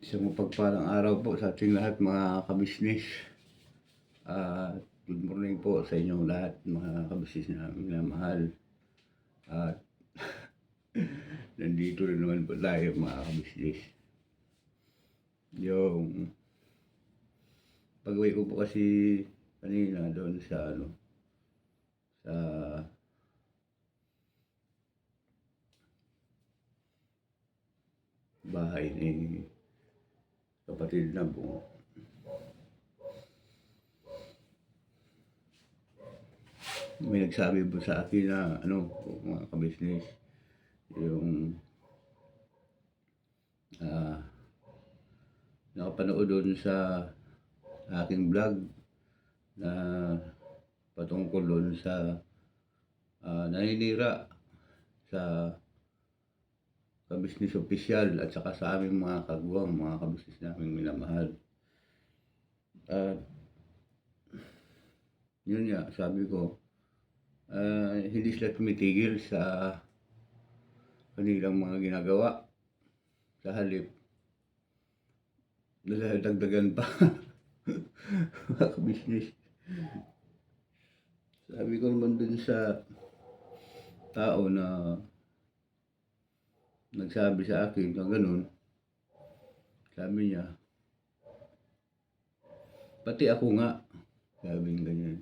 Isang mapagpalang araw po sa ating lahat mga kabisnes. Good morning po sa inyong lahat mga kabisnes na minamahal. At nandito rin naman po tayo mga kabisnes. Yung pag-uwi ko po kasi kanina doon sa sa bahay ni kapatid na po. May nagsabi po sa akin na mga kabisnes, yung nakapanood doon sa aking vlog na patungkol doon sa naninira sa kabisnes opisyal at saka sa aming mga kagwang, mga kabisnes naming minamahal. Yun nga, sabi ko, hindi sila tumitigil sa kanilang mga ginagawa. Sa halip, dagdagan pa mga kabisnes. Sabi ko naman dun sa tao na nagsabi sa akin na ganun, sabi niya, pati ako nga, sabi niya ganyan,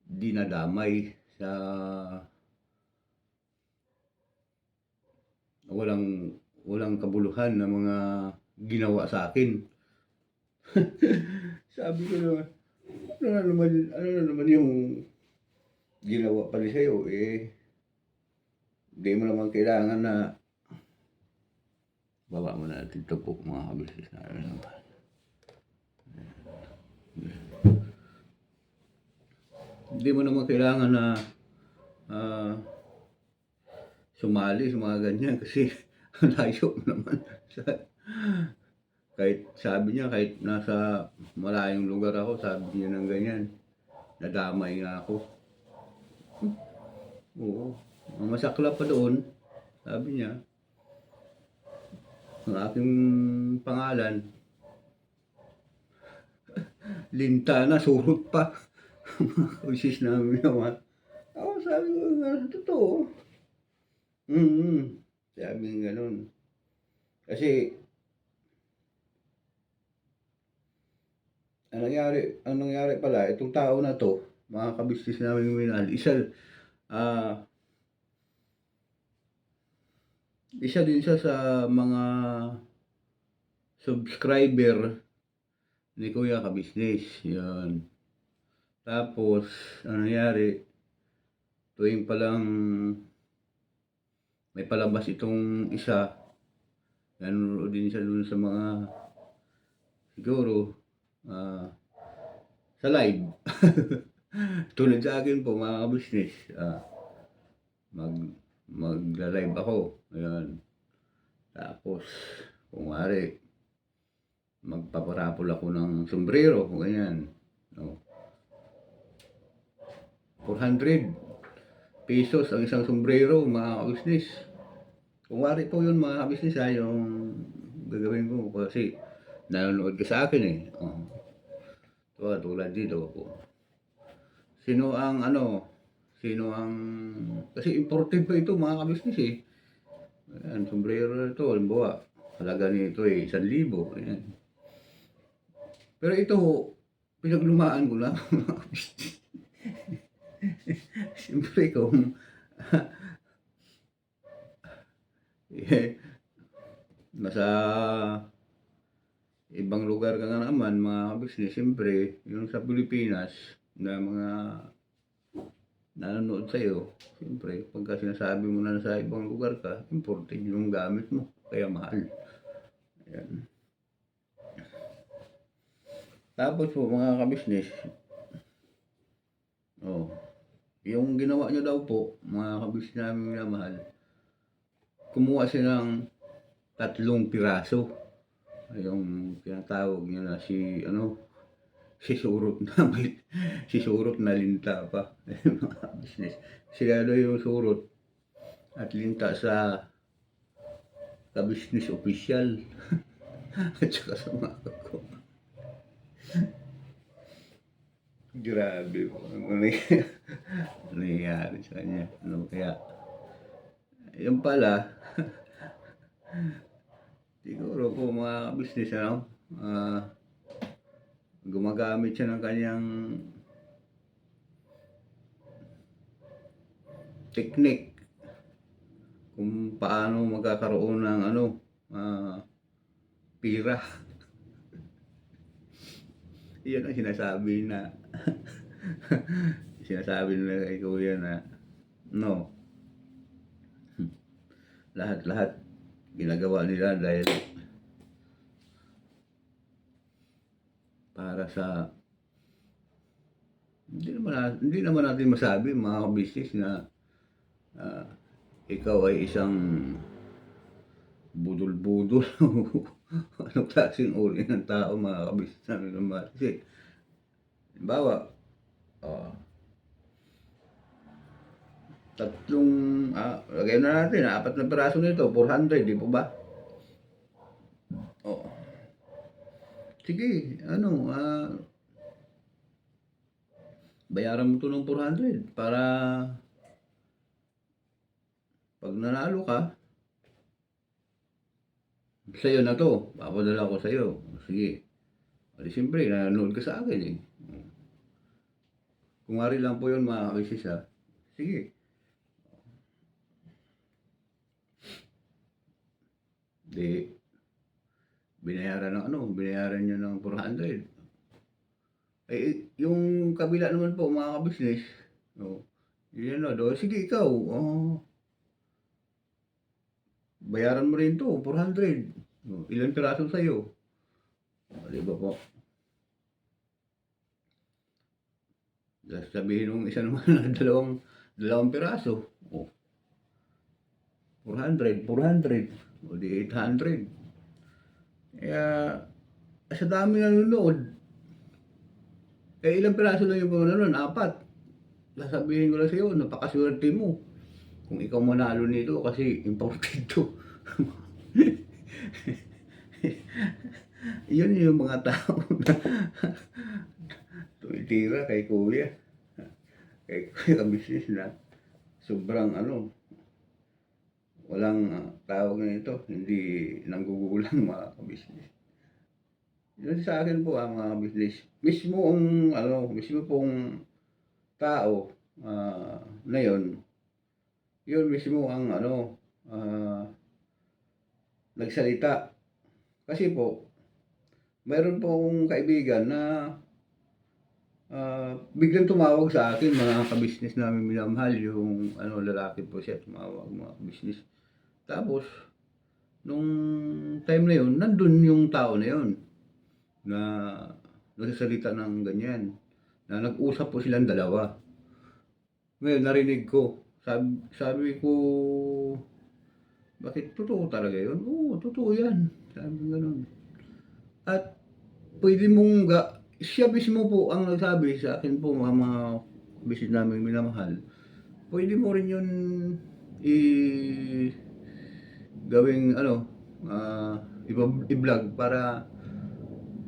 dinadamay sa walang kabuluhan na mga ginawa sa akin. Sabi ko naman, ano na naman yung ginawa pala sa'yo, hindi mo naman kailangan na baba mo natin ito po mga kabisnes na hindi mo naman kailangan na sumali sa mga ganyan kasi layo naman. Kahit sabi niya, kahit nasa malayong lugar ako, sabi niya ng ganyan, nadamay nga ako. Oo, masakla pa doon, sabi niya, ang aking pangalan, Lintana, surot pa. Kusis namin naman. Ako sabi ko, totoo. Sabi nga ganun. Kasi, ang nangyari pala, itong tao na to, mga kabisnes namin minahal, isa din siya sa mga subscriber ni Kuya Kabisnes. Yan. Tapos, ang nangyari, tuwing palang may palabas itong isa, nanonood din siya dun sa mga, siguro, sa live. Tulad sa akin po, mga kabisnes, magla-live ako. Ayan. Tapos, kung maaari, magpaparapol ako ng sombrero, ganyan. 400 pesos ang isang sombrero, mga kabisnes. Kung maaari po yun, mga kabisnes, yung gagawin ko kasi nanonood ka sa akin tulad dito po. Sino ang kasi imported pa ito, mga kabisnes Ayan, sombrero ito, halimbawa, halaga nito 1,000. Ayan. Pero ito, pinaglumaan ko lang, mga kabisnes. Siyempre kung nasa ibang lugar ka nga naman, mga kabisnes, siyempre, yung sa Pilipinas, na mga nanonood sa'yo, siyempre, pagka sinasabi mo na sa ibang lugar ka, imported yung gamit mo, kaya mahal. Ayan. Tapos po, mga kabisnes, yung ginawa niya daw po, mga kabisnes namin minamahal, kumuha siya ng 3 piraso. Yung tinatawag niya na si surot na linta pa. Mga business. Sila daw yung surot at linta sa ka-business official at saka sa mga ko. Grabe po. Ano nangyayari sa kanya? Ano kaya? Yun pala, siguro po mga business, ano, gumagamit siya ng kanyang technique kung paano magkakaroon ng ano, pira. Iyon ang sinasabi na sinasabi nila kay Kuya na no, lahat-lahat ginagawa nila dahil para sa hindi naman natin masabi mga business na ikaw ay isang budol-budol anong klaseng uri ng tao mga kabisnes namin naman. Kasi halimbawa, tatlong, lagay na natin, 4 na piraso nito, 400, di po ba? Oh. Sige, ano, bayaran mo to ng 400 para pag nanalo ka, sa'yo na to, papadala ko sa'yo. Sige. Di siyempre, nanonood ka sa akin eh. Kung ari lang po yun mga kabisis ha. Sige. Di, binayaran nyo ng 400. Eh, yung kabila naman po mga kabisnes, yun na do, sige ikaw, bayaran mo rin to, 400. Ilang piraso sa'yo? Di ba po? Sabihin nung isa naman na dalawang piraso. 400. O di 800. Kaya, sa dami nanonood, ilang piraso lang yung pamanood? 4. Sasabihin ko lang sa'yo, napakaswerte mo. Kung ikaw manalo nito kasi imported to. Yun yung mga tao na tumitira kay Kuya. Kay Kuya business na sobrang walang tawag na ito, hindi nanggugulang mga kabisnes. Yun sa akin po mga business. Mismo pong tao na yun mismo ang nagsalita. Kasi po, mayroon po akong kaibigan na biglang tumawag sa akin mga kabisnes namin minamahal, yung lalaki po siya, tumawag mga kabisnes. Tapos, nung time na yun, nandun yung tao na yun na nagsasalita ng ganyan, na nag-usap po silang dalawa. Ngayon, narinig ko, sabi ko, bakit totoo talaga yun? Oo, totoo yan. Sabi ko ganun. At pwede mong, siya mismo po ang nagsabi sa akin po, mga business namin minamahal, pwede mo rin yun gawing i-vlog para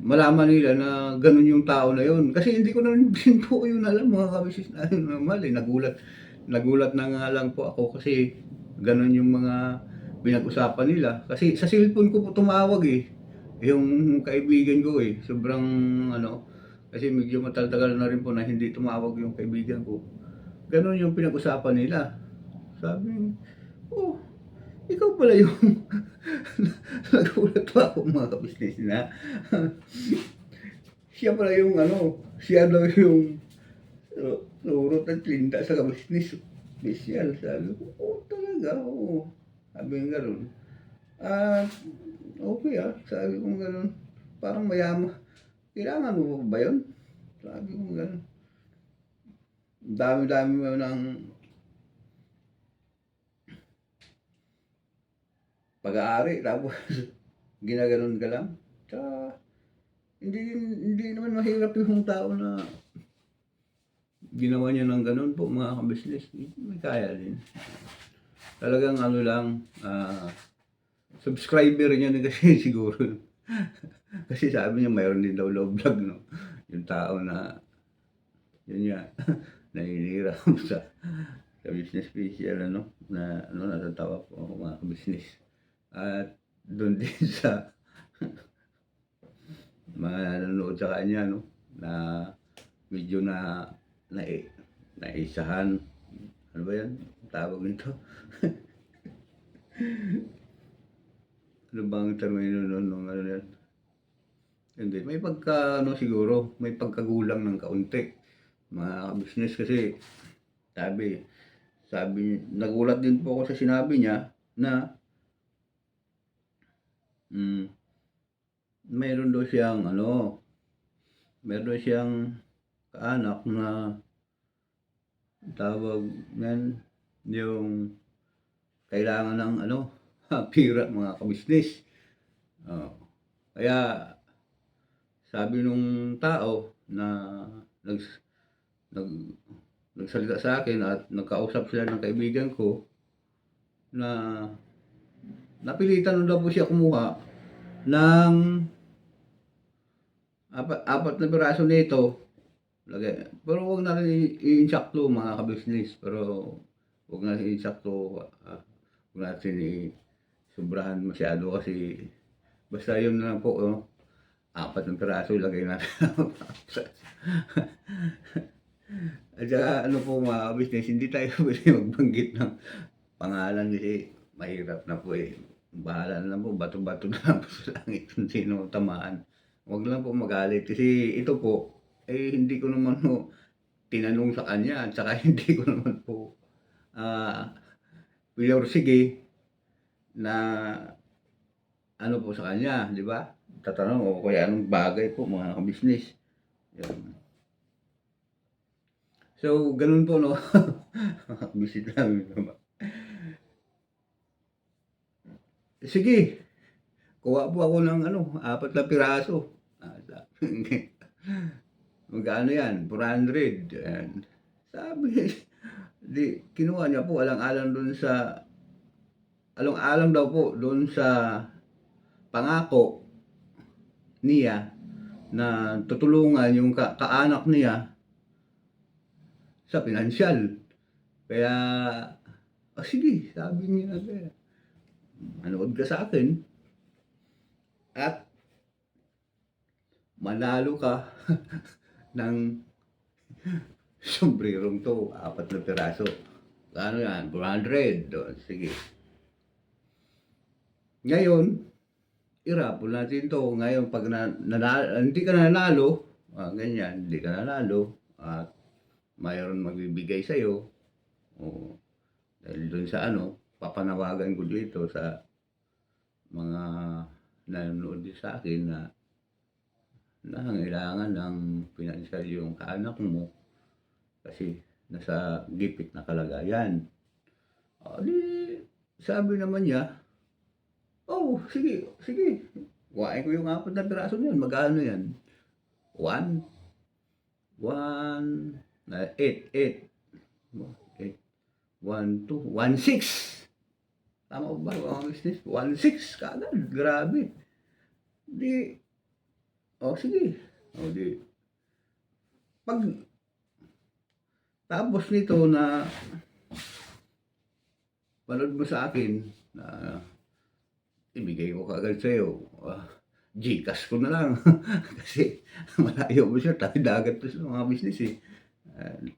malaman nila na ganun yung tao na yun. Kasi hindi ko na rin din po yun alam mga kabisis na normal eh. Nagulat na nga lang po ako kasi ganun yung mga pinag-usapan nila. Kasi sa cellphone ko po tumawag eh. Yung kaibigan ko eh. Sobrang kasi medyo matagal na rin po na hindi tumawag yung kaibigan ko. Ganun yung pinag-usapan nila. Sabi, ikaw pala yung nagulat pa ako mga kabisnes na siya pala yung siya daw yung surot at linda sa kabisnes special. Sabi ko, talaga, sabi nga gano'n. Okay sabi ko gano'n. Parang mayaman. Kailangan mo ba yun? Sabi ko gano'n. Dami-dami mo ng pag-aari, tapos ginaganon ka lang. Tsaka, hindi naman mahirap yung tao na ginawa niya ng ganun po mga kabisnes. May kaya din. Talagang lang, subscriber niya din kasi siguro. Kasi sabi niya mayroon din daw love vlog 'no, yung tao na yun nga naninira sa business special ano, na ano natatawa po ako mga ka-business. At dun din sa mga nanonood sa kanya 'no, na medyo nai naisahan, ano ba 'yan, tawag nito? Ano bang termino nun nung ano na yun? Hindi, may pagka-ano siguro, may pagkagulang ng kaunti. Mga ka-business kasi sabi sabi nagulat din po ako sa sinabi niya na, mayroon daw siyang ano, meron daw siyang kaanak na tawag niyan, yung kailangan ng ano, pera mga ka-business. Oo, kaya sabi nung tao na nags nag nagsalita sa'kin at nagkausap sila ng kaibigan ko na napilitan daw po siya kumuha ng apat na piraso nito, pero wag natin i-insakto mga ka-business, pero wag natin i-insakto, wag natin isobrahan masyado kasi basta yun na lang po, oh, 4 na piraso ilagay natin. At saka ano po mga ka-business, hindi tayo puwede magbanggit ng pangalan kasi mahirap na po, eh. Bahala na lang po, bato-bato na lang po sa langit kung sino tamaan. Wag lang po magalit kasi ito po, eh, hindi ko naman po tinanong sa kanya at saka hindi ko naman po, pinorsige na ano po sa kanya, 'di ba? Tatanong o kaya anong bagay po mga ka-business, yun. So, ganun po 'no, visit namin naman. Sige, kuha po ako ng ano, 4 na piraso. Sabi magkano 'yan, 400, and sabi, 'di kinuha niya po alang-alang dun sa alang-alang daw po dun sa pangako niya na tutulungan yung kaanak niya sa pinansiyal. Kaya, sige sabi niya, manood ka sa'kin at manalo ka ng sombrerong 'to, 4 na piraso. Magkano 'yan, 400, oh, sige. Ngayon, i-raffle natin 'to. Ngayon 'pag hindi ka nanalo, ganyan, hindi ka nanalo at mayroong magbibigay sa'yo, oh, dahil dun sa ano, papanawagan ko dito sa mga nanonood din sa'kin na nangangailangan ng pinansiyal yung kaanak mo kasi nasa gipit na kalagayan. O di sabi naman niya, "Oh, sige, sige, kuhain ko yung 4 na piraso niyan, magkano 'yan?" 1, 1, 8, 8, 1, 2, 1,600. Tama ba mga business? 1,600 kaagad, grabe. Di, oh sige, oh di, pag tapos nito na panood mo sa akin na ibigay ko kaagad sa'yo, GCash ko na lang kasi malayo mo siya, tayo dagat to sa mga business, eh.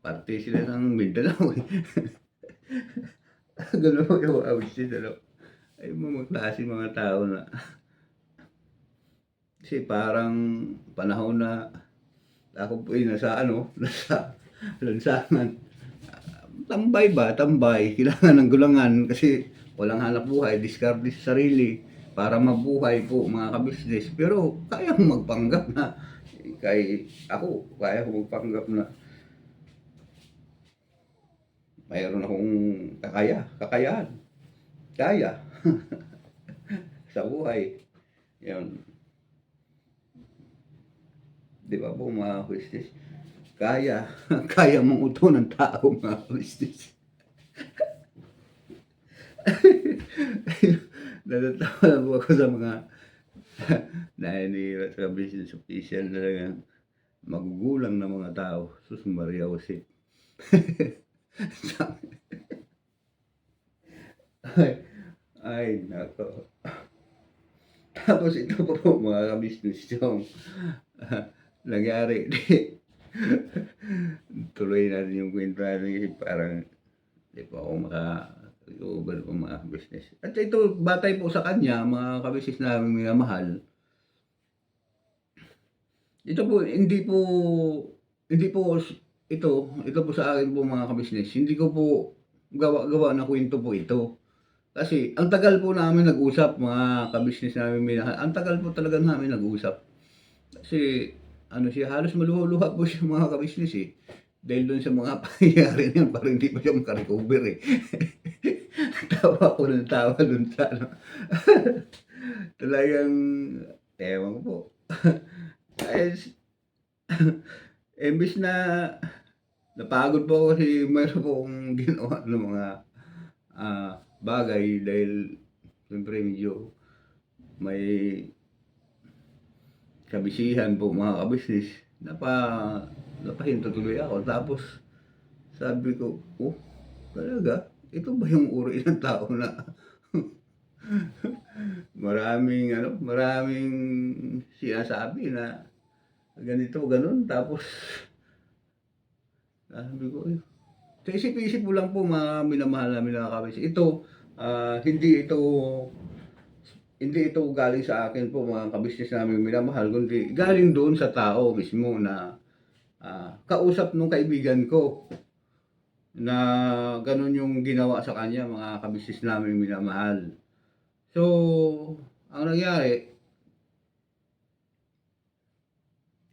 Parte sila ng Mindanao, eh. Gano'n po yung mga business ano, ay mga klaseng mga tao na kasi parang panahon na ako po ay nasa ano, nasa lansangan. Tambay ba, tambay. Kailangan ng gulangan kasi walang hanap buhay, diskarte sa sarili para mabuhay po mga ka-business. Pero kaya kong magpanggap na kaya kong magpanggap na mayroon akong kakayahan. Kaya sa buhay. Yun. Di ba po mga ka-business? Kaya mong uto ng tao mga ka-business. Natatawa lang po ako sa mga naninira sa business official talagang magugulang na mga tao. Sus Maria Jose. Ay, ay nako. Tapos ito pa po mga ka-business yung nangyari. Tuloy natin yung kwento natin kasi parang di po ako maka-over po mga business. At ito, batay po sa kanya, mga ka-business namin minamahal. Ito po, ito po sa akin po mga ka-business, hindi ko po gawa-gawa na kwento po ito. Kasi ang tagal po namin nag-usap mga ka-business namin minahal, ang tagal po talaga namin nag-usap. Kasi ano siya, halos maluha-luha po siya mga ka-business eh. Dahil doon sa mga pangyayari na yun, parang hindi pa siya makarecover eh. Tawa ko ng tawa doon sa ano. Talagang, ewan ko po. Ay, imbis na napagod po ako kasi mayroon po akong ginawa ng mga bagay dahil siyempre medyo may kabisihan po mga kabisnes. Napahinto tuloy ako. Tapos sabi ko, oh, talaga? Ito ba yung uri ng tao na maraming sinasabi na ganito, ganun. Tapos sabi ko, eh, sa isip-isip mo lang po mga minamahal namin na kabisnes. Ito, hindi ito galing sa akin po mga kabisnes namin minamahal, kundi galing doon sa tao mismo na kausap nung kaibigan ko na ganun yung ginawa sa kanya mga kabisnes namin minamahal. So, ang nangyari,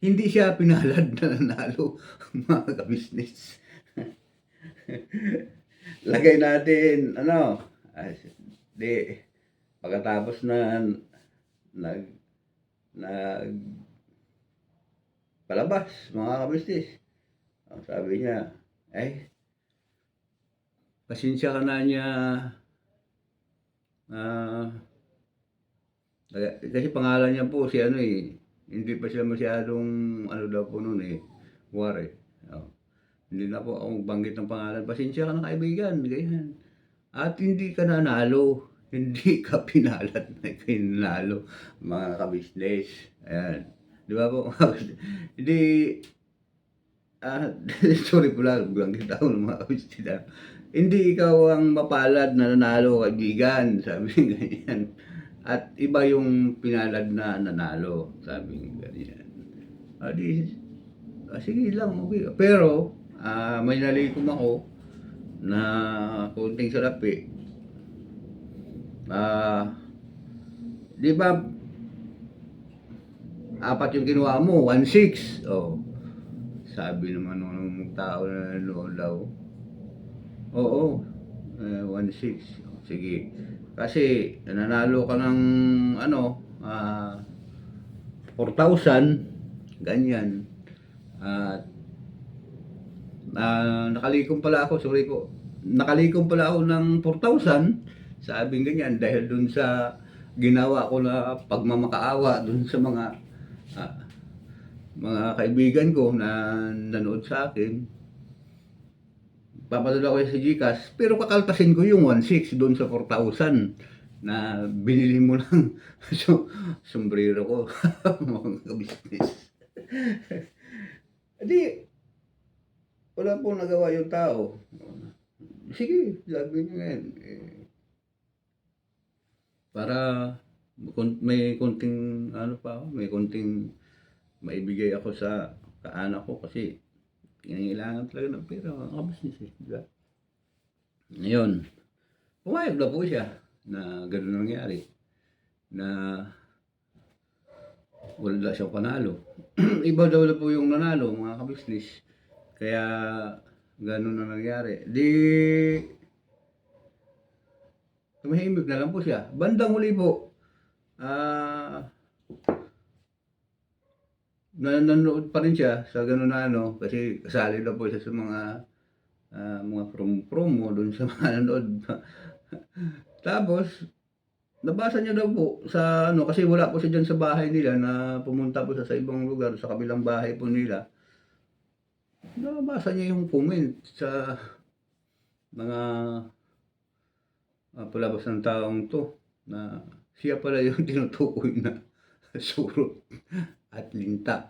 hindi siya pinalad na nanalo mga kabisnes. Lagay natin, di, pagkatapos na nag palabas mga kabisnes, sabi niya, pasensya ka na niya, kasi pangalan niya po si hindi pa sila masyadong daw po noon Wari. Hindi na po ako magbanggit ng pangalan. Pasensya ka na kaibigan, ganyan. At hindi ka nanalo. Hindi ka pinalad na pinalo mga kabisnes. Ayan. Di ba po? Hindi, sorry po lang, banggit ako ng mga kabisnes. Hindi ikaw ang mapalad na nanalo kaibigan, sabi ganyan. At iba yung pinalad na nanalo, sabi ganyan. Sige lang, okay. Pero, may nalikom ako na konting salapi. Di ba, 4 yung kinuha mo, 1.6. Oh, sabi naman ng tao na nanonood daw. Oo, 1.6. Sige. Kasi, nanalo ka ng 4,000, ganyan. At nakalikom pala ako, sorry po. Nakalikom pala ako ng 4,000, sabing ganyan, dahil dun sa ginawa ko na pagmamakaawa dun sa mga kaibigan ko na nanood sa akin. Papadala ko sa GCash, pero kakaltasin ko yung 1.6 doon sa 4,000 na binili mo ng sombrero ko, mga business. Di, wala pong nagawa yung tao. Sige, sabi niya ngayon. Para may konting may konting maibigay ako sa kaanak ko kasi kailangan talaga ng pera mga kabisnes di ba? Ngayon, pumayag na po siya na gano'n nangyari. Na wala siyang panalo. Iba daw na po yung nanalo mga kabisnes. Kaya gano'n na nangyari. Di tumahimik na lang po siya. Bandang huli po, nanonood pa rin siya sa gano'n na kasi kasali na po siya sa mga promo doon sa mga nanonood. Tapos, nabasa niya daw po sa ano, kasi wala po siya diyan sa bahay nila na pumunta po siya sa ibang lugar, sa kabilang bahay po nila. Nabasa niya yung comment sa mga, palabas ng taong 'to na siya pala yung tinutukoy na surot at linta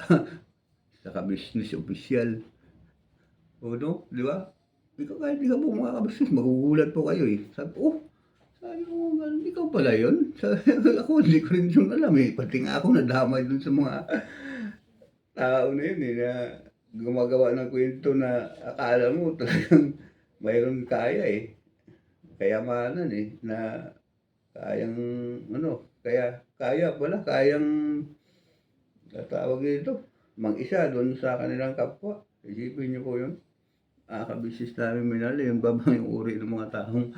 sa ka-business opisyal. O 'no, 'di ba? Ikaw kahit di ka po mga ka-business magugulat po kayo, eh. Sabi ko gano'n, ikaw pala yun? Sabi ako hindi ko rin yun alam, eh, pati nga ako nadamay dun sa mga tao na yun, eh, na gumagawa ng kuwento na akala mo talagang mayroong kaya, eh, kayamanan, eh, na kayang ano, kaya pala, kayang tawag dito, mag-isa dun sa kanilang kapwa. Isipin niyo po yun, ka-business namin minahal, eh, yung babang yung uri ng mga taong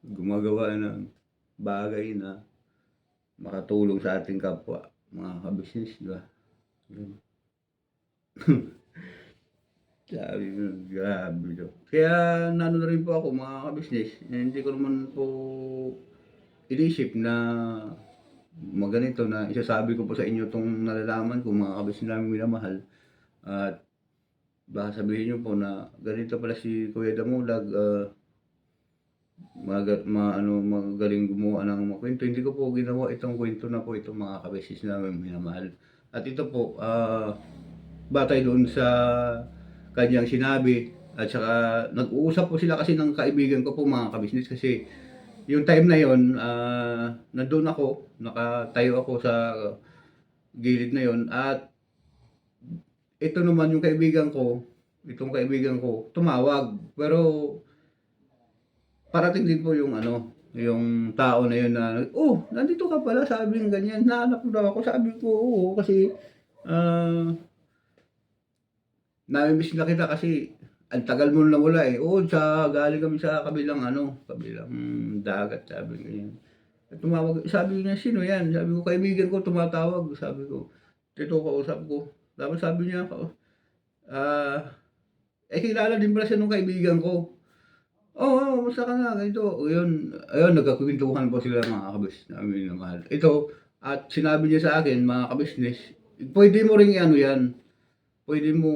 gumagawa ng bagay na makatulong sa ating kapwa, mga ka-business, 'di ba? Yun. Sabi ko, grabe 'to. Kaya naano na rin po ako mga ka-business, eh, hindi ko naman po inisip na ganito na isasabi ko po sa inyo 'tong nalalaman ko mga ka-business naming minamahal. At baka sabihin niyo po na ganito pala si Kuya Damulag, magaling gumawa ng mga kuwento. Hindi ko po ginawa itong kuwento na po ito mga ka-beses naming minamahal. At ito po, batay doon sa kanyang sinabi at saka nag-uusap po sila kasi ng kaibigan ko po mga ka-business kasi yung time na yon, nandun ako, nakatayo ako sa gilid na yon at ito naman yung itong kaibigan ko tumawag pero parating din po yung ano, yung tao na yun na, "Oh, nandito ka pala," sabi ng ganyan, "Hinahanap mo daw ako." Sabi ko, "Oo, kasi, ah, nami-miss na kita kasi ang tagal mo na nawala, eh." "Oo, galing kami sa kabilang ano, kabilang dagat," sabi ganyan. Tumawag sabi niya, "Sino 'yan?" Sabi ko, "Kaibigan ko tumatawag." Sabi ko, "Ito kausap ko." Tapos sabi niya, ah, kilala din pala siya nung kaibigan ko. Oo, kamusta ka na ganito, o yun, ayun nagkakuwentuhan po sila mga ka-business namin na mahal. Ito at sinabi niya sa akin mga ka-business, puwede mo ring i-ano yan, puwede mo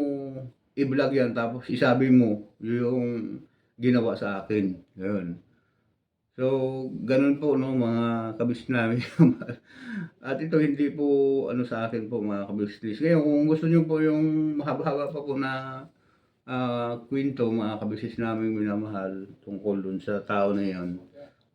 i-vlog yan tapos isabi mo yung ginawa sa akin, yun. So, gano'n po 'no mga ka-business namin mahal. At ito hindi po ano sa akin po mga ka-business. Ngayon kung gusto niyo po yung mahaba-haba pa po na kuwento mga ka-business naming minamahal tungkol dun sa tao na yun.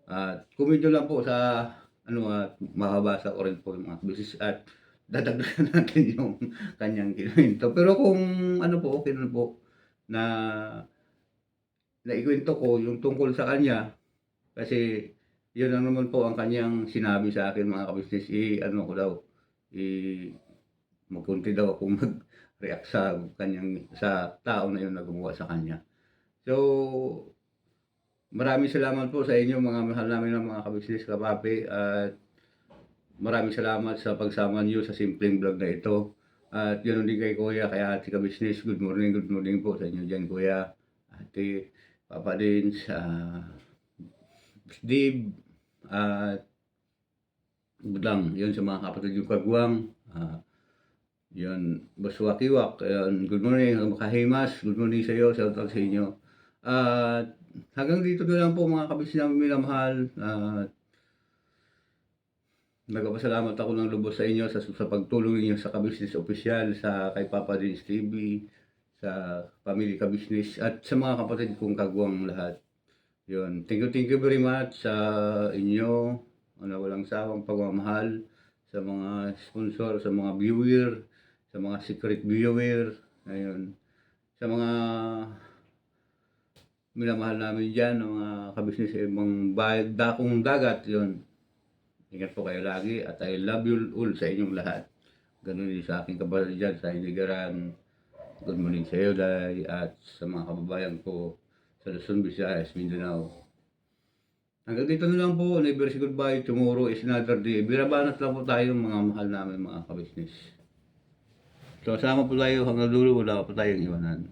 At comment niyo lang po sa ano at mababasa ko rin po yung mga ka-business at dadagdagan natin yung kanyang kinuwento. Pero kung ano po, okey na po na naikwento ko yung tungkol sa kanya kasi yun lang naman po ang kanyang sinabi sa akin mga ka-business, i-ano ko daw, i magkonti daw akong mag-react sa sa tao na yun na gumawa sa kanya. So, maraming salamat po sa inyo mga mahal namin na mga ka-business, kapapi at maraming salamat sa pagsama niyo sa simpleng vlog na ito. At gano'n din kay Kuya, kay Ate ka-business, good morning po sa inyo diyan Kuya, Ate, Papa Dins, Steve, at Budang, 'yun sa mga kapatid yung Kagwang, 'yun, Boss Wakiwak, ayan, good morning, Kahimas, good morning sa iyo, shoutout sa inyo. At hanggang dito na lang po mga ka-business namin minamahal at nagpapasalamat ako ng lubos sa inyo sa pagtulong ninyo sa ka-business opisyal, sa kay Papa Dins TV, sa Family Ka-Business at sa mga kapatid kong kagwang lahat. 'Yun, thank you very much sa inyo na walang sawang pagmamahal, sa mga sponsor, sa mga viewer, sa mga secret viewer, ayun. Sa mga minamahal namin diyan na mga ka-business sa ibang dakong dagat, 'yun. Ingat po kayo lagi at I love you all sa inyong lahat. Gano'n din sa aking kapatid diyan sa Iligaran. Good morning sa iyo, Day, at sa mga kababayan ko sa Luzon, Visayas, Mindanao. Hanggang dito na lang po. Never say goodbye. Tomorrow is another day. Birabanat lang po tayo mga mahal namin mga ka-business. So, sama po tayo hanggang dulo. Wala pa tayong iwanan.